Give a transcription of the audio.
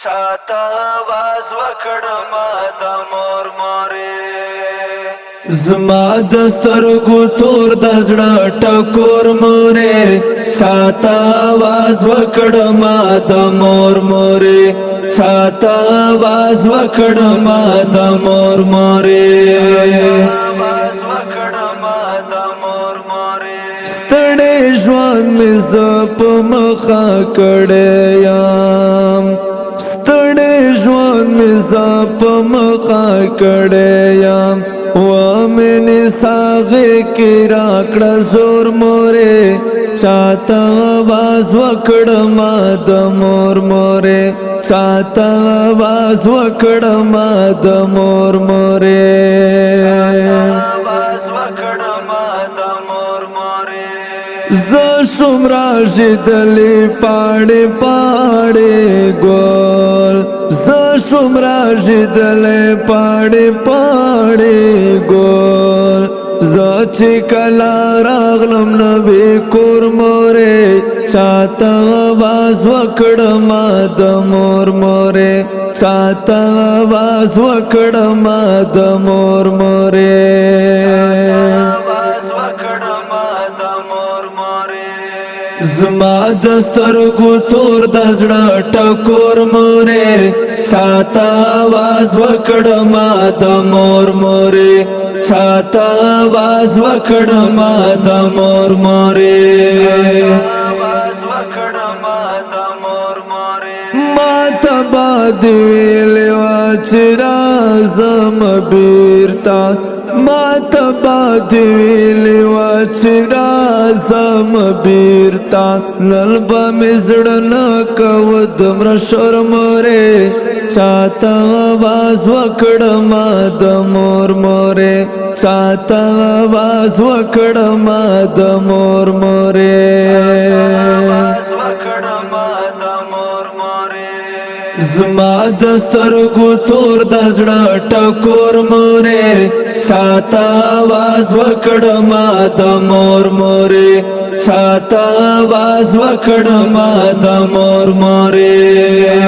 چاته आवाज وکړما د مور مورې زما د سترګو تور د زړه ټکور مورې چاته आवाज وکړما د مور مورې چاته आवाज وکړما د مور مورې आवाज وکړما د مور مورې ستړې ژوند مې زپ مخه کړې یم ستړې ژوند مې زپ مخه کړې یم ومنې ساغې کې راکړه زور مورې چاته आवाज وکړما د مور مورې چاته आवाज وکړما د مور مورې आवाज وکړما د مور مورې ز شوم راځدلې پاړې پاړې ګل ز شوم راځدلې پاړې پاړې ګل ز چې کلا راغلم نبی کور مورې چاته आवाज وکړما د مور مورې چاته आवाज وکړما د مور مورې زما د سترګو تور د زړه ټکور مورې چاته आवाज وکړما د مور مورې چاته आवाज وکړما د مور مورې आवाज وکړما د مور مورې ما ته باد ویلې وا چې راځم بیرته ما ته باد ویلې وا چې راځم بیرته نن به مې زړه نه کوه دومره شور مورې چاته आवाज وکړما د مور مورې چاته आवाज وکړما د مور مورې زما د سترګو تور د زړه ټکور مورې چاته आवाज وکړما د مور مورې چاته आवाज وکړما د مور مورې